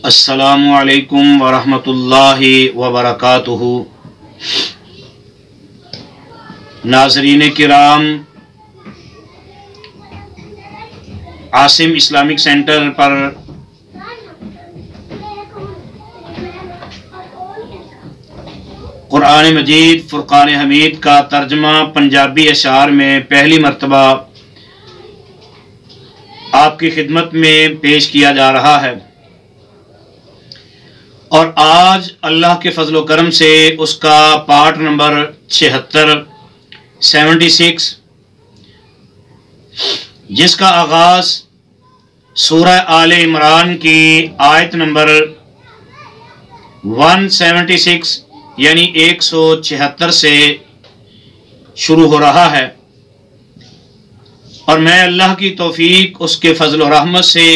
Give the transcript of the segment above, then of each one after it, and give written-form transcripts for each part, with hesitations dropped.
السلام علیکم ورحمۃ اللہ وبرکاتہ۔ ناظرین کرام، عاصم اسلامک سینٹر پر قرآن مجید فرقان حمید کا ترجمہ پنجابی اشعار میں پہلی مرتبہ آپ کی خدمت میں پیش کیا جا رہا ہے، اور آج اللہ کے فضل و کرم سے اس کا پارٹ نمبر 76 جس کا آغاز سورہ آل عمران کی آیت نمبر 176 یعنی 176 سے شروع ہو رہا ہے، اور میں اللہ کی توفیق، اس کے فضل و رحمت سے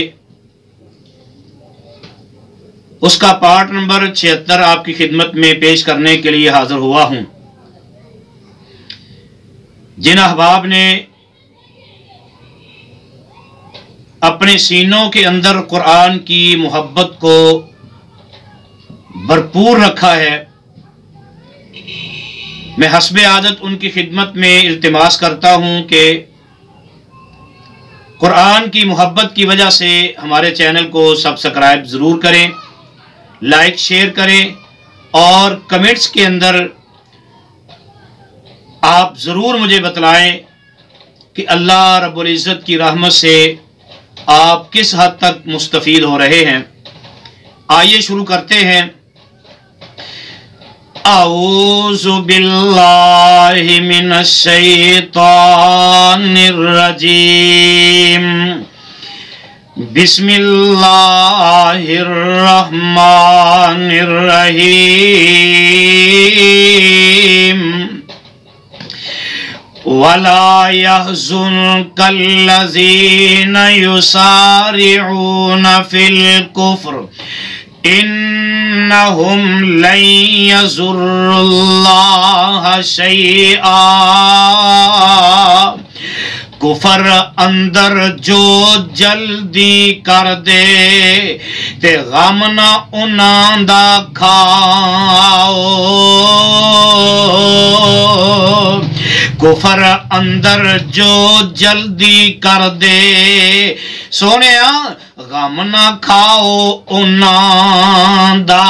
اس کا پارٹ نمبر 76 آپ کی خدمت میں پیش کرنے کے لیے حاضر ہوا ہوں۔ جن احباب نے اپنے سینوں کے اندر قرآن کی محبت کو بھرپور رکھا ہے، میں حسب عادت ان کی خدمت میں التماس کرتا ہوں کہ قرآن کی محبت کی وجہ سے ہمارے چینل کو سبسکرائب ضرور کریں، لائک شیئر کریں، اور کمنٹس کے اندر آپ ضرور مجھے بتلائیں کہ اللہ رب العزت کی رحمت سے آپ کس حد تک مستفید ہو رہے ہیں۔ آئیے شروع کرتے ہیں۔ اعوذ باللہ من الشیطان الرجیم، بسم اللہ الرحمن الرحیم، وَلَا يَحْزُنكَ الَّذِينَ يُسَارِعُونَ فِي الْكُفْرِ إِنَّهُمْ لَن يَضُرُّوا اللَّهَ شَيْئًا۔ کفر اندر جو جلدی کر دے تے غم نہ انہاں دا کھاؤ، کفر اندر جو جلدی کر دے سونیا غم نہ کھاؤ انہاں دا،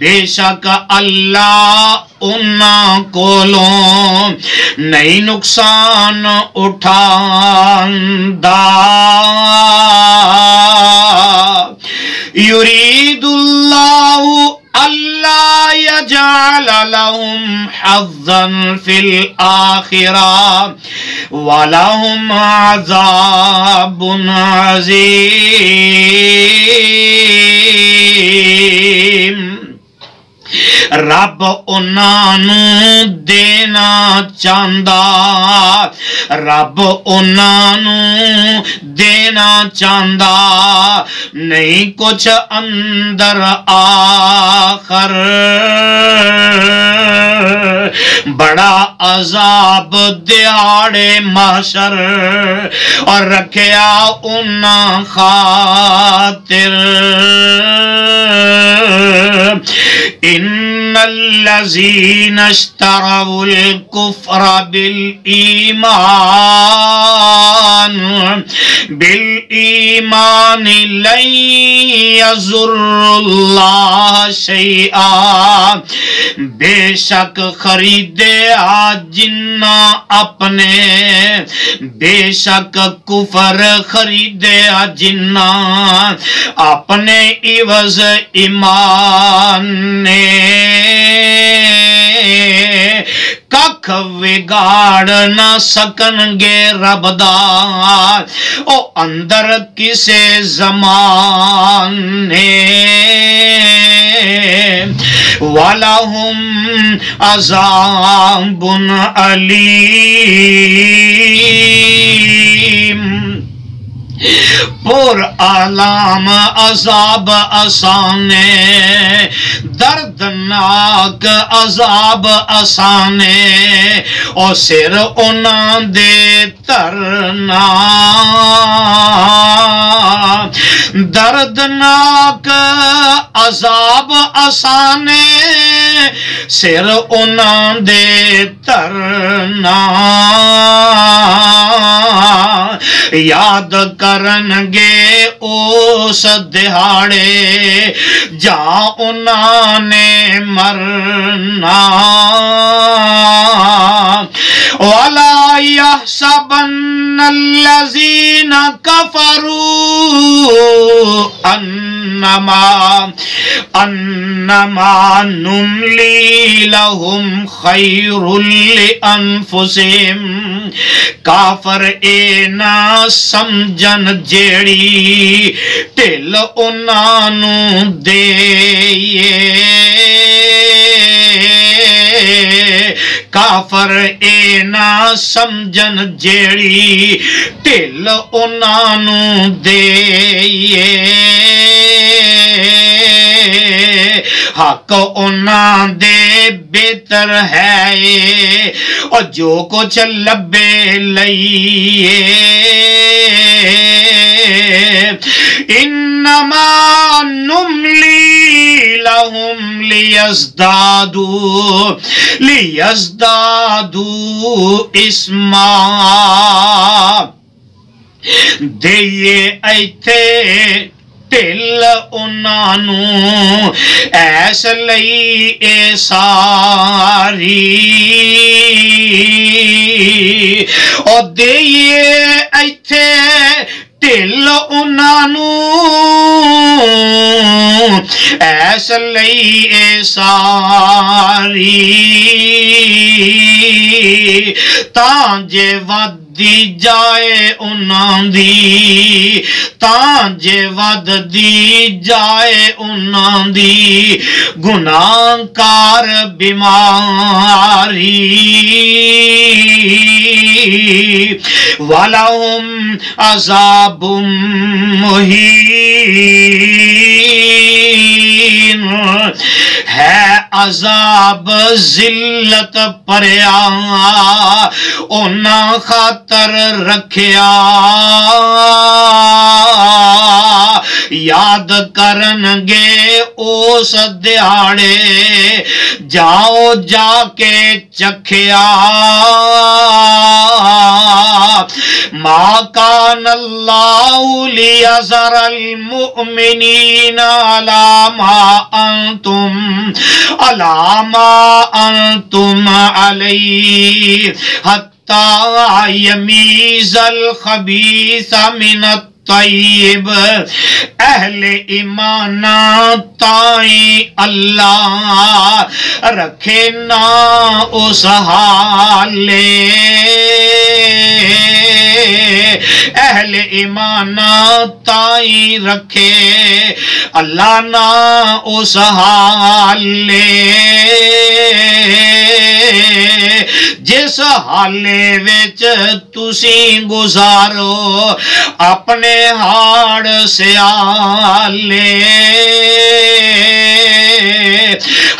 بے شک اللہ انہاں کولوں نہیں نقصان اٹھاندا۔ یرید اللہ اللہ یجعل لهم حظا فی الآخرہ وَلَهُمْ عَذَابٌ عَظِيمٌ۔ رب انہاں نوں دینا چاہندا، رب انہاں نوں دینا چاہندا نہیں کچھ اندر آخر، بڑا عذاب دیاڑے محشر اور رکھیا انہاں خاطر۔ ان الذین اشتروا الکفر بالایمان لن یضروا اللہ شیئا، بے شک خریدے جنہ اپنے، بے شک کفر خریدے جنہ اپنے عوض ایمان نے، ککھ وگاڑ نہ سکن گے رب دا او اندر کسے زمانے، وَلَهُمْ عَذَابٌ عَلِيمٌ۔ پر عالم عذاب آسانے، دردناک عذاب آسانے، او سر انہاں دے ترنا، دردناک عذاب آسانے سر انہاں دے ترنا یاد کرنگے اس دہاڑے جہاں انہاں نے مرنا وَلَا يَحْسَبَنَّ الَّذِينَ كَفَرُوا أَنَّمَا نُمْلِي لَهُمْ خَيْرٌ لِأَنفُسِهِمْ کافر اے نہ سمجھن جیڑی ٹل انہاں نوں دئیے کافر اے نہ سمجھن جیڑی ٹل انہاں نوں دئیے حق انہاں دے بہتر ہے اور جو کچھ لبے لئیے انما نملی لہم لیزدادوا اسما دیئے ایتھے ٹل انہاں نوں ایس لئی اے ساری او دیئے ایتھے ٹل انہاں نوں ایس لئی اے ساری تاں جے ود دی جائے انہاں دی تاں جے ود دی جائے انہاں دی گناہ کار بیماری وَلَهُمْ عَذَابٌ مُّهِينٌ ہے عذاب ذلت پریا انہاں خاطر رکھیا یاد کرنگے اس دیاڑے جاؤ جا کے چکھیا ما کان اللہ لیذر المؤمنین علی ما انتم علیہ حتی یمیز الخبیث من الطیب اہل ایمانہ تائیں اللہ رکھے نہ اس حالے اہل ایمانہ تائیں رکھے اللہ نہ اس حالے جس حالے وچ تسی گزارو اپنے ہاڑ سیالے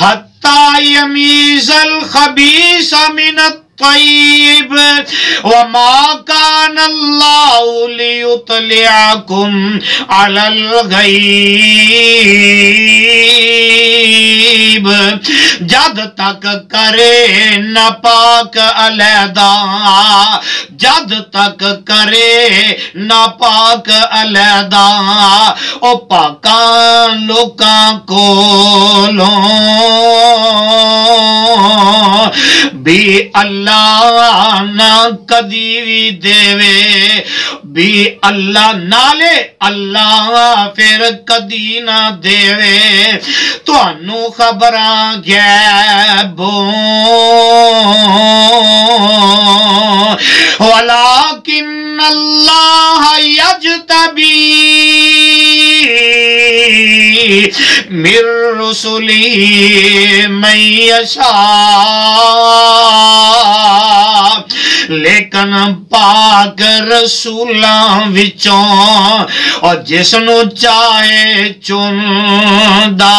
حتی یمیز الخبیث من الطیب وما کان اللہ لیطلعکم علی الغیب جد تک کرے ناپاک علیحدہ جد تک کرے ناپاک علیحدہ او پاکاں لوکاں کولوں بھی اللہ نہ کدی بھی دیوے بھی اللہ نالے اللہ پھر کدی نہ دیوے تو انو خبراں غیبوں ولیکن اللہ یجتبی من رسلی من یشاء لیکن پاک رسولاں وچوں اور جس نو چاہے چندا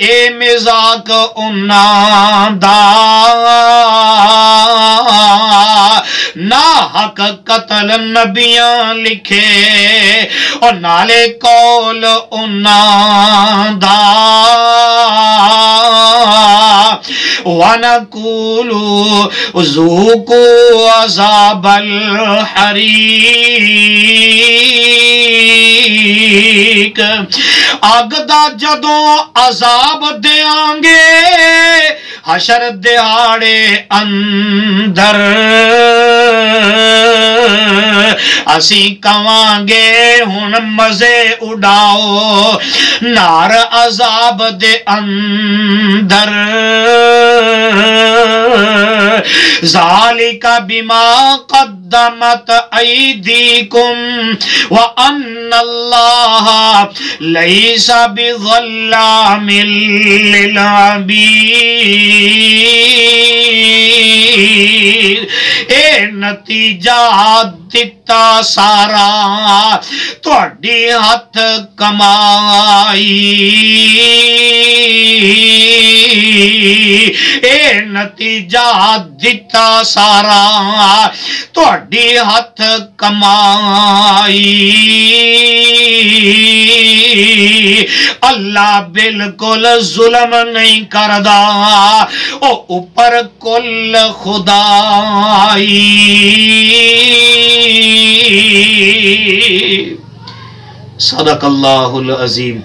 اے مزاق انہاں دا نا حق قتل نبیاں لکھے اور نالے قول انہاں دا وَنَقُولُ ذُوقُوا عَذَابَ الْحَرِيقِ اگ دا جدوں عذاب دیاں گے حشر دہاڑے اندر اسی کواں گے ہن مزے اڑاؤ نار عذاب دے اندر ذالک بما قدمت ایدیکم وان اللہ لیس بظلام للعبید اے نتیجہ دتا سارا تہاڈی ہاتھ کمائی اے نتیجہ دتا سارا تہاڈی ہاتھ کمائی اللہ بالکل ظلم نہیں کردا او اوپر کل خدائی صدق اللہ العظیم